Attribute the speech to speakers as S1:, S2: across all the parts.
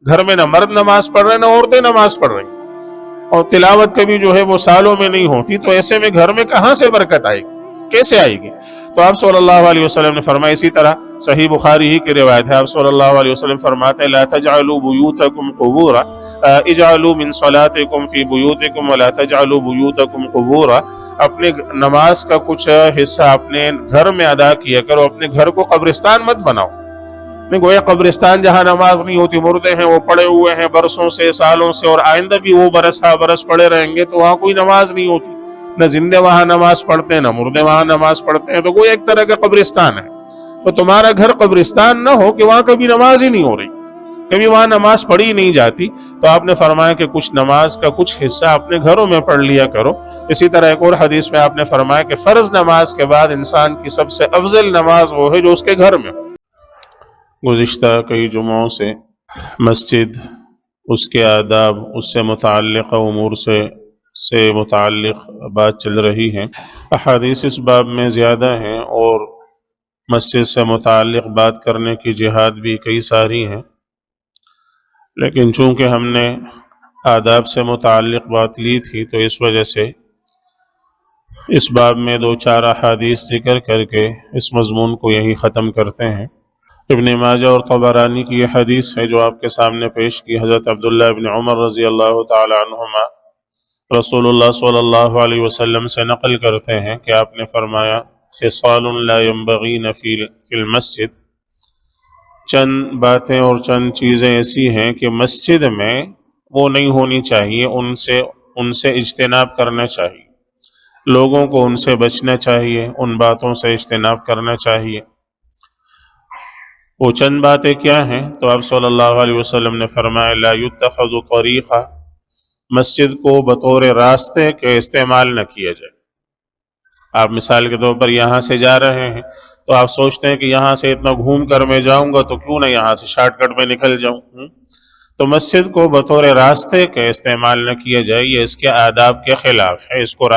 S1: گھر میں نہ مرد نماز پڑھ رہے نہ عورتیں نماز پڑھ رہی، اور تلاوت کبھی جو ہے وہ سالوں میں نہیں ہوتی، تو ایسے میں گھر میں کہاں سے برکت آئے گی، کیسے آئے گی؟ تو آپ صلی اللہ علیہ وسلم نے فرمایا، اسی طرح صحیح بخاری ہی کی روایت ہے، آپ صلی اللہ علیہ وسلم فرماتے ہیں لا تجعلوا بیوتکم قبورا اجعلوا من صلاتکم فی بیوتکم ولا تجعلوا بیوتکم قبورا، اپنے نماز کا کچھ حصہ اپنے گھر میں ادا کیا کرو، اپنے گھر کو قبرستان مت بناؤ۔ گویا قبرستان جہاں نماز نہیں ہوتی، مردے ہیں وہ پڑے ہوئے ہیں برسوں سے سالوں سے، اور آئندہ بھی وہ برس برس پڑے رہیں گے، تو وہاں کوئی نماز نہیں ہوتی، نہ زندے وہاں نماز پڑھتے ہیں نہ مردے وہاں نماز پڑھتے ہیں، تو وہ ایک طرح کا قبرستان ہے۔ تو تمہارا گھر قبرستان نہ ہو کہ وہاں کبھی نماز ہی نہیں ہو رہی، کبھی وہاں نماز پڑھی نہیں جاتی، تو آپ نے فرمایا کہ کچھ نماز کا کچھ حصہ اپنے گھروں میں پڑھ لیا کرو۔ اسی طرح ایک اور حدیث میں آپ نے فرمایا کہ فرض نماز کے بعد انسان کی سب سے افضل نماز وہ ہے جو اس کے گھر میں ہو۔ گزشتہ کئی جمعوں سے مسجد، اس کے آداب، اس سے متعلقہ امور سے متعلق بات چل رہی ہے۔ احادیث اس باب میں زیادہ ہیں، اور مسجد سے متعلق بات کرنے کی جہاد بھی کئی ساری ہیں، لیکن چونکہ ہم نے آداب سے متعلق بات لی تھی، تو اس وجہ سے اس باب میں 2-4 احادیث ذکر کر کے اس مضمون کو یہی ختم کرتے ہیں۔ ابن ماجہ اور طبرانی کی یہ حدیث ہے جو آپ کے سامنے پیش کی، حضرت عبداللہ ابن عمر رضی اللہ تعالی عنہما رسول اللہ صلی اللہ علیہ وسلم سے نقل کرتے ہیں کہ آپ نے فرمایا، خصال لا ينبغین فی المسجد، چند باتیں اور چند چیزیں ایسی ہیں کہ مسجد میں وہ نہیں ہونی چاہیے، ان سے اجتناب کرنا چاہیے، لوگوں کو ان سے بچنا چاہیے، ان باتوں سے اجتناب کرنا چاہیے۔ وہ چند باتیں کیا ہیں؟ تو آپ صلی اللہ علیہ وسلم نے فرمایا، لا يتخذ طریقہ، مسجد کو بطور راستے کے استعمال نہ کیا جائے۔ آپ مثال کے طور پر یہاں سے جا رہے ہیں، تو آپ سوچتے ہیں کہ یہاں سے اتنا گھوم کر میں جاؤں گا، تو کیوں نہ یہاں سے شارٹ کٹ میں نکل جاؤں۔ تو مسجد کو بطور راستے کے استعمال نہ کیا جائے، یہ اس کے آداب کے خلاف ہے، اس کو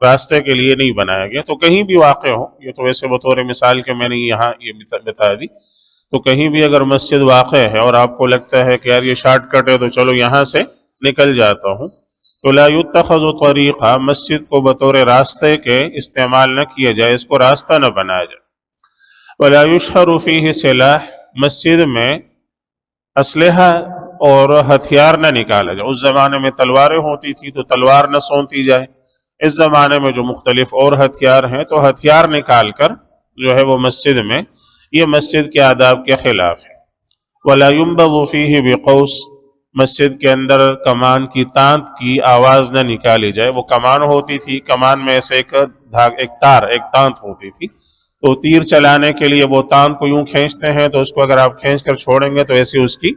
S1: راستے کے لیے نہیں بنایا گیا۔ تو کہیں بھی واقع ہو، یہ تو ویسے بطور مثال کے میں نے یہاں یہ بتا دی، تو کہیں بھی اگر مسجد واقع ہے اور آپ کو لگتا ہے کہ یار یہ شارٹ کٹ ہے تو چلو یہاں سے نکل جاتا ہوں، تو لا يتخذ طریقہ، مسجد کو بطور راستے کے استعمال نہ کیا جائے، اس کو راستہ نہ بنایا جائے۔ ولا يشهر فیہ سلاح، مسجد میں اسلحہ اور ہتھیار نہ نکالا جائے۔ اس زمانے میں تلواریں ہوتی تھی تو تلوار نہ سونتی جائے، اس زمانے میں جو مختلف اور ہتھیار ہیں تو ہتھیار نکال کر جو ہے وہ مسجد میں، یہ مسجد کے آداب کے خلاف ہے۔ ولا ينبغ فیہ بقوس، مسجد کے اندر کمان کی تانت کی آواز نہ نکالی جائے۔ وہ کمان ہوتی تھی، کمان میں ایسے ایک تانت ہوتی تھی، تو تیر چلانے کے لیے وہ تانت کو یوں کھینچتے ہیں، تو اس کو اگر آپ کھینچ کر چھوڑیں گے تو ایسی اس کی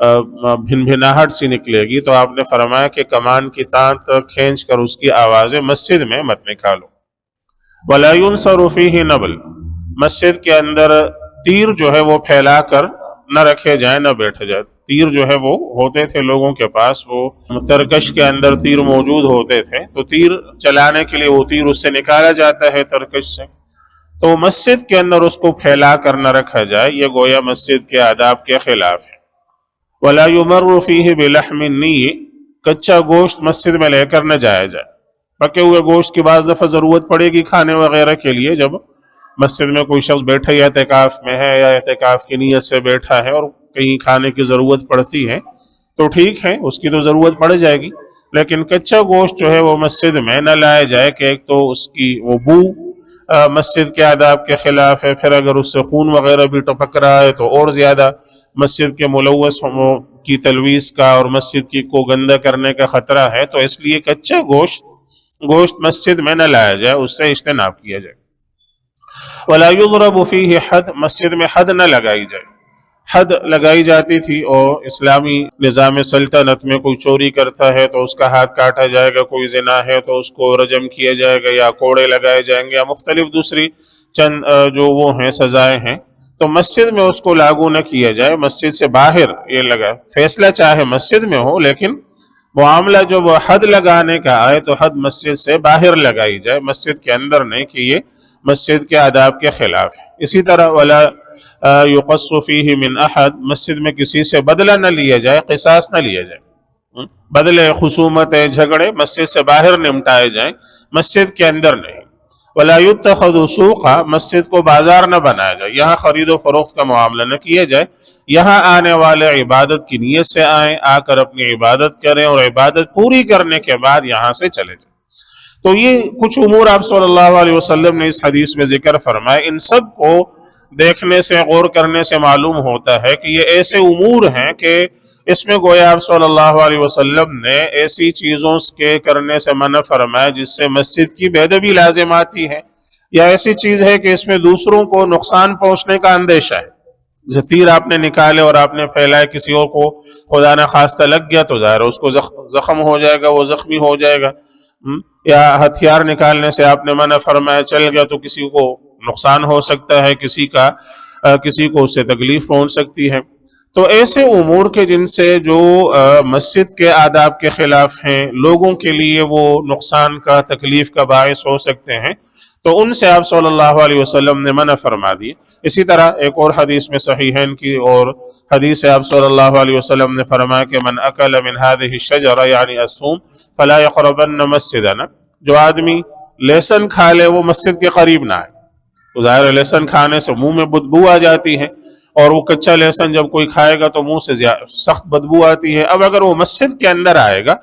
S1: بھنبھناہٹ سی نکلے گی۔ تو آپ نے فرمایا کہ کمان کی تانت کھینچ کر اس کی آوازیں مسجد میں مت نکالو۔ ولا ينصر فیہ نبل، مسجد کے اندر تیر جو ہے وہ پھیلا کر نہ رکھے جائیں، نہ بیٹھے جائے۔ تیر جو ہے وہ ہوتے تھے لوگوں کے پاس، وہ ترکش کے اندر تیر موجود ہوتے تھے، تو تیر چلانے کے لیے وہ تیر اس سے نکالا جاتا ہے ترکش سے، تو مسجد کے اندر اس کو پھیلا کر نہ رکھا جائے، یہ گویا مسجد کے آداب کے خلاف ہے۔ ولا يمر فیہ بلحم النی، کچا گوشت مسجد میں لے کر نہ جایا جائے۔ پکے ہوئے گوشت کی بعض دفعہ ضرورت پڑے گی کھانے وغیرہ کے لیے، جب مسجد میں کوئی شخص بیٹھا یا اعتکاف میں ہے یا اعتکاف کی نیت سے بیٹھا ہے اور کہیں کھانے کی ضرورت پڑتی ہے تو ٹھیک ہے، اس کی تو ضرورت پڑ جائے گی، لیکن کچا گوشت جو ہے وہ مسجد میں نہ لایا جائے، کہ ایک تو اس کی وہ بو مسجد کے آداب کے خلاف ہے، پھر اگر اس سے خون وغیرہ بھی ٹپک رہا ہے تو اور زیادہ مسجد کے ملوث کی تلویث کا اور مسجد کی کو گندہ کرنے کا خطرہ ہے، تو اس لیے کچا گوشت مسجد میں نہ لایا جائے، اس سے اجتناب کیا جائے۔ ولا يضرب فیہ حد، مسجد میں حد نہ لگائی جائے۔ حد لگائی جاتی تھی، اور اسلامی نظام سلطنت میں کوئی چوری کرتا ہے تو اس کا ہاتھ کاٹا جائے گا، کوئی زنا ہے تو اس کو رجم کیا جائے گا، یا کوڑے لگائے جائیں گے، یا مختلف دوسری چند جو وہ ہیں سزائیں ہیں، تو مسجد میں اس کو لاگو نہ کیا جائے، مسجد سے باہر یہ لگا، فیصلہ چاہے مسجد میں ہو لیکن معاملہ جو وہ حد لگانے کا آئے تو حد مسجد سے باہر لگائی جائے، مسجد کے اندر نہیں، کہ یہ مسجد کے آداب کے خلاف ہے۔ اسی طرح ولا یقص فیہ من احد، مسجد میں کسی سے بدلہ نہ لیا جائے، قصاص نہ لیا جائے، بدلے خصومتیں جھگڑے مسجد سے باہر نمٹائے جائیں، مسجد کے اندر نہیں۔ ولا یتخذ سوقا، مسجد کو بازار نہ بنایا جائے، یہاں خرید و فروخت کا معاملہ نہ کیا جائے، یہاں آنے والے عبادت کی نیت سے آئیں، آ کر اپنی عبادت کریں اور عبادت پوری کرنے کے بعد یہاں سے چلے جائیں۔ تو یہ کچھ امور آپ صلی اللہ علیہ وسلم نے اس حدیث میں ذکر فرمائے، ان سب کو دیکھنے سے غور کرنے سے معلوم ہوتا ہے کہ یہ ایسے امور ہیں کہ اس میں گویا آپ صلی اللہ علیہ وسلم نے ایسی چیزوں کے کرنے سے منع فرمایا جس سے مسجد کی بے ادبی لازم آتی ہے، یا ایسی چیز ہے کہ اس میں دوسروں کو نقصان پہنچنے کا اندیشہ ہے۔ جیسے تیر آپ نے نکالے اور آپ نے پھیلائے، کسی اور کو خدا نہ خواستہ لگ گیا تو ظاہر اس کو زخم ہو جائے گا، وہ زخمی ہو جائے گا۔ یا ہتھیار نکالنے سے آپ نے منع فرمایا، چل گیا تو کسی کو نقصان ہو سکتا ہے، کسی کو اس سے تکلیف پہنچ سکتی ہے۔ تو ایسے امور کے جن سے جو مسجد کے آداب کے خلاف ہیں، لوگوں کے لیے وہ نقصان کا، تکلیف کا باعث ہو سکتے ہیں، تو ان سے آپ صلی اللہ علیہ وسلم نے منع فرما دی۔ اسی طرح ایک اور حدیث میں صحیحین کی اور حدیث سے آپ صلی اللہ علیہ وسلم نے فرمایا کہ من اکل من هذه الشجرہ یعنی الثوم فلا يقربن مسجدنا، جو آدمی لہسن کھا لے وہ مسجد کے قریب نہ آئے۔ تو ظاہر لہسن کھانے سے منہ میں بدبو آ جاتی ہے، اور وہ کچا لہسن جب کوئی کھائے گا تو منہ سے سخت بدبو آتی ہے۔ اب اگر وہ مسجد کے اندر آئے گا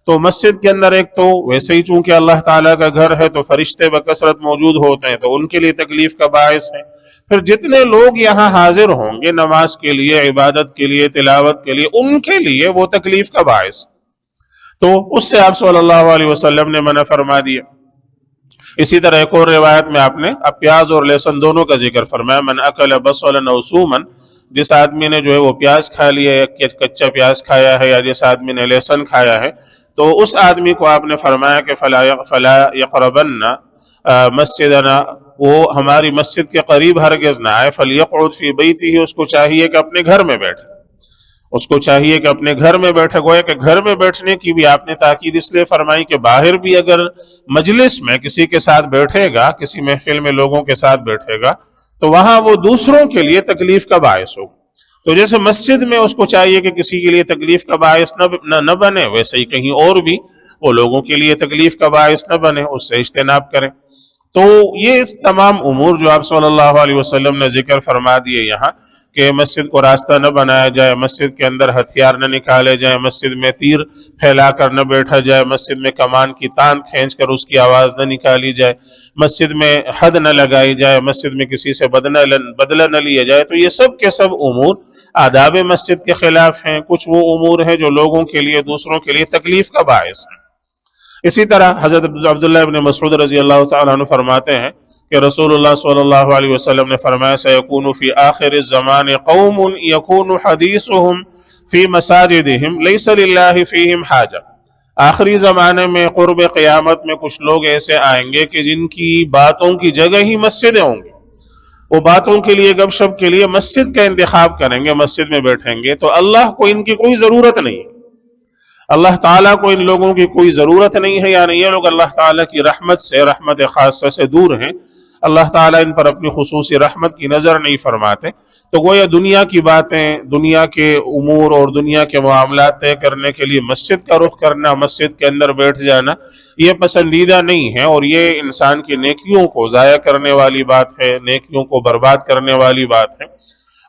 S1: تو مسجد کے اندر ایک تو ویسے ہی چونکہ اللہ تعالیٰ کا گھر ہے تو فرشتے بکثرت موجود ہوتے ہیں، تو ان کے لیے تکلیف کا باعث ہے۔ پھر جتنے لوگ یہاں حاضر ہوں گے نماز کے لیے، عبادت کے لیے، تلاوت کے لیے، ان کے لیے وہ تکلیف کا باعث، تو اس سے آپ صلی اللہ علیہ وسلم نے منع فرما دیا۔ اسی طرح ایک اور روایت میں آپ نے اب پیاز اور لہسن دونوں کا ذکر فرمایا، من اکل بصلا او ثوما، جس آدمی نے جو ہے وہ پیاز کھا لیا ہے، کچا پیاز کھایا ہے، یا جس آدمی نے لہسن کھایا ہے، تو اس آدمی کو آپ نے فرمایا کہ فلا یقربن مسجدنا، وہ ہماری مسجد کے قریب ہرگز نہ آئے، فلیقعد فی بیتہ، اس کو چاہیے کہ اپنے گھر میں بیٹھے، اس کو چاہیے کہ اپنے گھر میں بیٹھے۔ گویا کہ گھر میں بیٹھنے کی بھی آپ نے تاکید اس لیے فرمائی کہ باہر بھی اگر مجلس میں کسی کے ساتھ بیٹھے گا، کسی محفل میں لوگوں کے ساتھ بیٹھے گا، تو وہاں وہ دوسروں کے لیے تکلیف کا باعث ہو۔ تو جیسے مسجد میں اس کو چاہیے کہ کسی کے لیے تکلیف کا باعث نہ بنے، ویسے ہی کہیں اور بھی وہ لوگوں کے لیے تکلیف کا باعث نہ بنے، اس سے اجتناب کریں۔ تو یہ تمام امور جو آپ صلی اللہ علیہ وسلم نے ذکر فرما دیے یہاں، کہ مسجد کو راستہ نہ بنایا جائے، مسجد کے اندر ہتھیار نہ نکالے جائیں، مسجد میں تیر پھیلا کر نہ بیٹھا جائے، مسجد میں کمان کی تان کھینچ کر اس کی آواز نہ نکالی جائے، مسجد میں حد نہ لگائی جائے، مسجد میں کسی سے بدلہ نہ لیا جائے، تو یہ سب کے سب امور آداب مسجد کے خلاف ہیں۔ کچھ وہ امور ہیں جو لوگوں کے لیے، دوسروں کے لیے تکلیف کا باعث ہیں۔ اسی طرح حضرت عبداللہ ابن مسعود رضی اللہ تعالیٰ عنہ فرماتے ہیں کہ رسول اللہ صلی اللہ علیہ وسلم نے فرمایا سیکون فی آخر الزمان قوم یکون حدیثهم فی مساجدہم لیس للہ فیہم حاجہ، آخری زمانے میں قرب قیامت میں کچھ لوگ ایسے آئیں گے کہ جن کی باتوں کی جگہ ہی مسجدیں ہوں گی، وہ باتوں کے لیے، گپ شپ کے لیے مسجد کا انتخاب کریں گے، مسجد میں بیٹھیں گے، تو اللہ کو ان کی کوئی ضرورت نہیں ہے، اللہ تعالیٰ کو ان لوگوں کی کوئی ضرورت نہیں ہے، یعنی یہ لوگ اللہ تعالیٰ کی رحمت سے، رحمت خاصہ سے دور ہیں، اللہ تعالیٰ ان پر اپنی خصوصی رحمت کی نظر نہیں فرماتے۔ تو گویا دنیا کی باتیں، دنیا کے امور اور دنیا کے معاملات طے کرنے کے لیے مسجد کا رخ کرنا، مسجد کے اندر بیٹھ جانا، یہ پسندیدہ نہیں ہے، اور یہ انسان کی نیکیوں کو ضائع کرنے والی بات ہے، نیکیوں کو برباد کرنے والی بات ہے،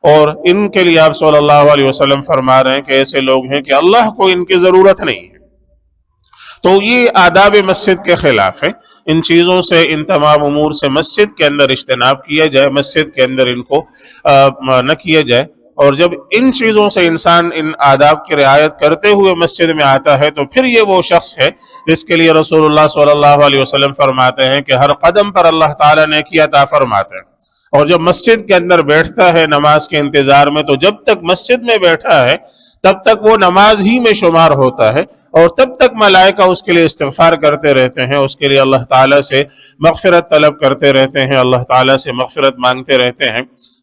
S1: اور ان کے لیے آپ صلی اللہ علیہ وسلم فرما رہے ہیں کہ ایسے لوگ ہیں کہ اللہ کو ان کی ضرورت نہیں ہے۔ تو یہ آداب مسجد کے خلاف ہے، ان چیزوں سے، ان تمام امور سے مسجد کے اندر اجتناب کیا جائے، مسجد کے اندر ان کو نہ کیا جائے، اور جب ان چیزوں سے انسان ان آداب کی رعایت کرتے ہوئے مسجد میں آتا ہے تو پھر یہ وہ شخص ہے جس کے لیے رسول اللہ صلی اللہ علیہ وسلم فرماتے ہیں کہ ہر قدم پر اللہ تعالیٰ نیکی عطا فرماتے ہیں، اور جب مسجد کے اندر بیٹھتا ہے نماز کے انتظار میں، تو جب تک مسجد میں بیٹھا ہے تب تک وہ نماز ہی میں شمار ہوتا ہے، اور تب تک ملائکہ اس کے لیے استغفار کرتے رہتے ہیں، اس کے لیے اللہ تعالیٰ سے مغفرت طلب کرتے رہتے ہیں، اللہ تعالیٰ سے مغفرت مانگتے رہتے ہیں۔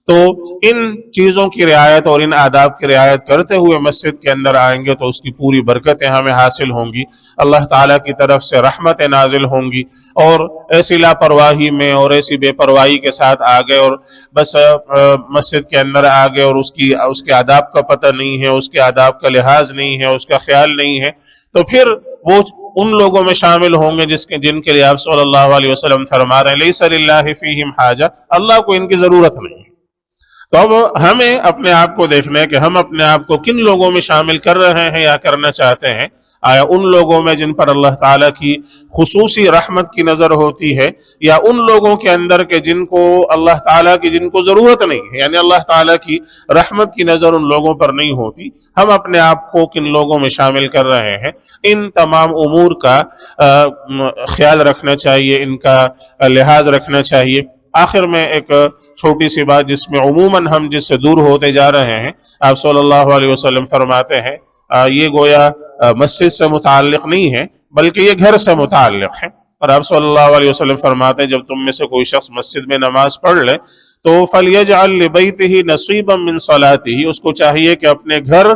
S1: تو ان چیزوں کی رعایت اور ان آداب کی رعایت کرتے ہوئے مسجد کے اندر آئیں گے تو اس کی پوری برکتیں ہمیں حاصل ہوں گی، اللہ تعالیٰ کی طرف سے رحمتیں نازل ہوں گی۔ اور ایسی لاپرواہی میں اور ایسی بے پرواہی کے ساتھ آ گئے اور بس مسجد کے اندر آ گئے اور اس کے آداب کا پتہ نہیں ہے، اس کے آداب کا لحاظ نہیں ہے، اس کا خیال نہیں ہے، تو پھر وہ ان لوگوں میں شامل ہوں گے جن کے لیے آپ صلی اللہ علیہ وسلم فرما رہے ہیں لیس للہ فیہم حاجہ، اللہ کو ان کی ضرورت نہیں ہے۔ تو اب ہمیں اپنے آپ کو دیکھنا ہے کہ ہم اپنے آپ کو کن لوگوں میں شامل کر رہے ہیں یا کرنا چاہتے ہیں۔ آیا ان لوگوں میں جن پر اللہ تعالیٰ کی خصوصی رحمت کی نظر ہوتی ہے، یا ان لوگوں کے اندر کے جن کو اللہ تعالیٰ کی جن کو ضرورت نہیں ہے، یعنی اللہ تعالیٰ کی رحمت کی نظر ان لوگوں پر نہیں ہوتی، ہم اپنے آپ کو کن لوگوں میں شامل کر رہے ہیں۔ ان تمام امور کا خیال رکھنا چاہیے، ان کا لحاظ رکھنا چاہیے۔ آخر میں ایک چھوٹی سی بات جس میں عموماً ہم جس سے دور ہوتے جا رہے ہیں، آپ صلی اللہ علیہ وسلم فرماتے ہیں یہ گویا مسجد سے متعلق نہیں ہے بلکہ یہ گھر سے متعلق ہے، اور آپ صلی اللہ علیہ وسلم فرماتے ہیں جب تم میں سے کوئی شخص مسجد میں نماز پڑھ لے تو فَلْيَجْعَلْ لِبَيْتِهِ نَصِيبًا مِّن صَلَاتِهِ، اس کو چاہیے کہ اپنے گھر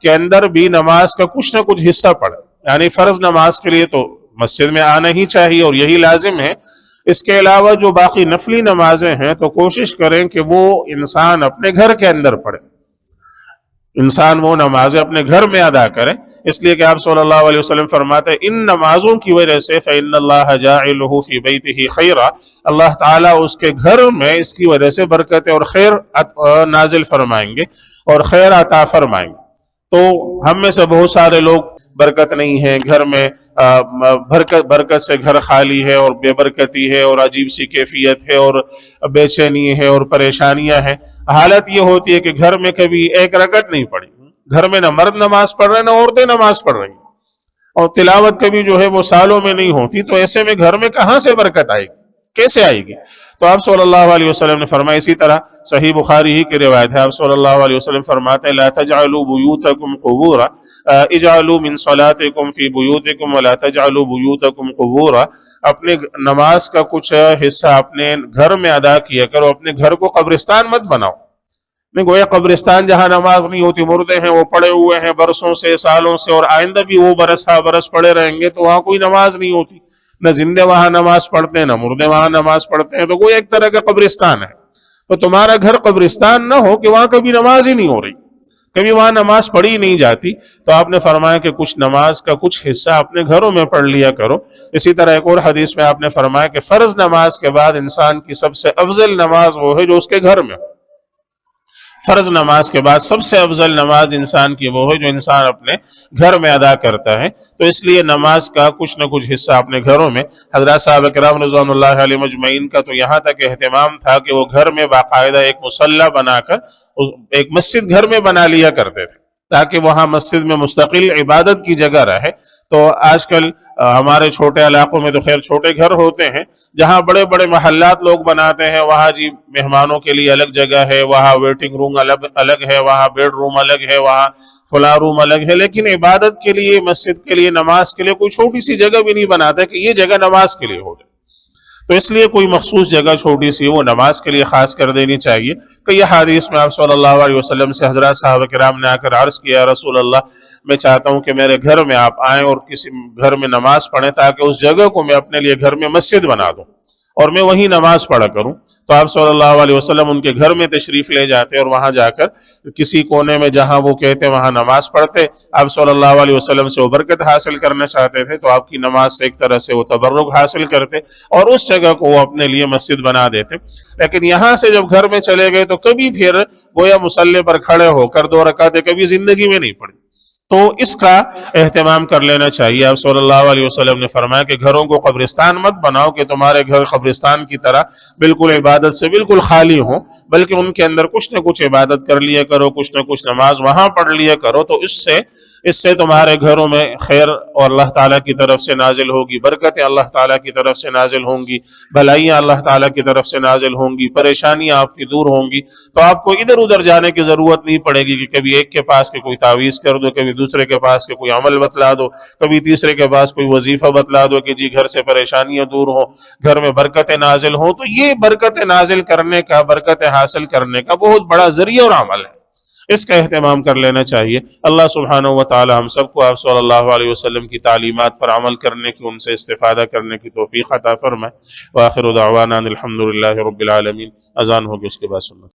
S1: کے اندر بھی نماز کا کچھ نہ کچھ حصہ پڑھے، یعنی فرض نماز کے لیے تو مسجد میں آنا ہی چاہیے اور یہی لازم ہے، اس کے علاوہ جو باقی نفلی نمازیں ہیں تو کوشش کریں کہ وہ انسان اپنے گھر کے اندر پڑھے، انسان وہ نمازیں اپنے گھر میں ادا کرے، اس لیے کہ آپ صلی اللہ علیہ وسلم فرماتے ہیں ان نمازوں کی وجہ سے فإن اللہ جاعلہ فی بیتہ خیرا، اللہ تعالیٰ اس کے گھر میں اس کی وجہ سے برکت اور خیر نازل فرمائیں گے اور خیر عطا فرمائیں گے۔ تو ہم میں سے بہت سارے لوگ برکت نہیں ہے، گھر میں برکت سے گھر خالی ہے اور بے برکتی ہے اور عجیب سی کیفیت ہے اور بے چینی ہے اور پریشانیاں ہیں۔ حالت یہ ہوتی ہے کہ گھر میں کبھی ایک رکعت نہیں پڑھی، گھر میں نہ مرد نماز پڑھ رہے نہ عورتیں نماز پڑھ رہی، اور تلاوت کبھی جو ہے وہ سالوں میں نہیں ہوتی، تو ایسے میں گھر میں کہاں سے برکت آئے گی، کیسے آئے گی؟ تو آپ صلی اللہ علیہ وسلم نے فرمایا، اسی طرح صحیح بخاری ہی کی روایت ہے، آپ صلی اللہ علیہ وسلم فرماتے ہیں لا تجعلوا بیوتکم قبورا اجعلوا من صلاتکم فی بیوتکم ولا تجعلوا بیوتکم قبورا، اپنے نماز کا کچھ حصہ اپنے گھر میں ادا کیا کرو، اپنے گھر کو قبرستان مت بناؤ۔ نہیں گویا قبرستان جہاں نماز نہیں ہوتی، مردے ہیں وہ پڑے ہوئے ہیں برسوں سے سالوں سے اور آئندہ بھی وہ برس پڑے رہیں گے، تو وہاں کوئی نماز نہیں ہوتی، نہ زندے وہاں نماز پڑھتے ہیں نہ مردے وہاں نماز پڑھتے ہیں، تو وہ ایک طرح کا قبرستان ہے۔ تو تمہارا گھر قبرستان نہ ہو کہ وہاں کبھی نماز ہی نہیں ہو رہی، کبھی وہاں نماز پڑھی نہیں جاتی، تو آپ نے فرمایا کہ کچھ نماز کا کچھ حصہ اپنے گھروں میں پڑھ لیا کرو۔ اسی طرح ایک اور حدیث میں آپ نے فرمایا کہ فرض نماز کے بعد انسان کی سب سے افضل نماز وہ ہے جو اس کے گھر میں ہو، فرض نماز کے بعد سب سے افضل نماز انسان کی وہ ہے جو انسان اپنے گھر میں ادا کرتا ہے، تو اس لیے نماز کا کچھ نہ کچھ حصہ اپنے گھروں میں، حضرات صاحب کرام رضوان اللہ علیہ مجمعین کا تو یہاں تک اہتمام تھا کہ وہ گھر میں باقاعدہ ایک مصلی بنا کر ایک مسجد گھر میں بنا لیا کرتے تھے تاکہ وہاں مسجد میں مستقل عبادت کی جگہ رہے۔ تو آج کل ہمارے چھوٹے علاقوں میں تو خیر چھوٹے گھر ہوتے ہیں، جہاں بڑے بڑے محلات لوگ بناتے ہیں، وہاں جی مہمانوں کے لیے الگ جگہ ہے، وہاں ویٹنگ روم الگ ہے، وہاں بیڈ روم الگ ہے، وہاں فلاں روم الگ ہے، لیکن عبادت کے لیے، مسجد کے لیے، نماز کے لیے کوئی چھوٹی سی جگہ بھی نہیں بناتا کہ یہ جگہ نماز کے لیے ہو جائے۔ تو اس لیے کوئی مخصوص جگہ چھوٹی سی وہ نماز کے لیے خاص کر دینی چاہیے۔ کئی حدیث میں آپ صلی اللہ علیہ وسلم سے حضرات صحابہ کرام نے آ کر عرض کیا، رسول اللہ میں چاہتا ہوں کہ میرے گھر میں آپ آئیں اور کسی گھر میں نماز پڑھیں تاکہ اس جگہ کو میں اپنے لیے گھر میں مسجد بنا دوں اور میں وہیں نماز پڑھا کروں۔ تو آپ صلی اللہ علیہ وسلم ان کے گھر میں تشریف لے جاتے اور وہاں جا کر کسی کونے میں جہاں وہ کہتے وہاں نماز پڑھتے۔ آپ صلی اللہ علیہ وسلم سے وہ برکت حاصل کرنا چاہتے تھے تو آپ کی نماز سے ایک طرح سے وہ تبرک حاصل کرتے اور اس جگہ کو وہ اپنے لیے مسجد بنا دیتے۔ لیکن یہاں سے جب گھر میں چلے گئے تو کبھی پھر گویا مصلی پر کھڑے ہو کر 2 رکعتیں کبھی زندگی میں نہیں پڑھی، تو اس کا اہتمام کر لینا چاہیے۔ آپ صلی اللہ علیہ وسلم نے فرمایا کہ گھروں کو قبرستان مت بناؤ کہ تمہارے گھر قبرستان کی طرح بالکل عبادت سے بالکل خالی ہوں، بلکہ ان کے اندر کچھ نہ کچھ عبادت کر لیا کرو، کچھ نہ کچھ نماز وہاں پڑھ لیا کرو، تو اس سے اس سے تمہارے گھروں میں خیر اور اللہ تعالیٰ کی طرف سے نازل ہوگی، برکتیں اللہ تعالیٰ کی طرف سے نازل ہوں گی، بھلائیاں اللہ تعالیٰ کی طرف سے نازل ہوں گی، پریشانیاں آپ کی دور ہوں گی۔ تو آپ کو ادھر ادھر جانے کی ضرورت نہیں پڑے گی کہ کبھی ایک کے پاس کے کوئی تعویذ کر دو، کبھی دوسرے کے پاس کے کوئی عمل بتلا دو، کبھی تیسرے کے پاس کوئی وظیفہ بتلا دو کہ جی گھر سے پریشانیاں دور ہوں، گھر میں برکتیں نازل ہوں۔ تو یہ برکتیں نازل کرنے کا، برکتیں حاصل کرنے کا بہت بڑا ذریعہ اور عمل ہے، اس کا اہتمام کر لینا چاہیے۔ اللہ سبحانہ و تعالی ہم سب کو آپ صلی اللہ علیہ وسلم کی تعلیمات پر عمل کرنے کی، ان سے استفادہ کرنے کی توفیق عطا فرمائے۔ وآخر دعوانا الحمد للہ رب العالمین۔ اذان ہوگی اس کے بعد سنت۔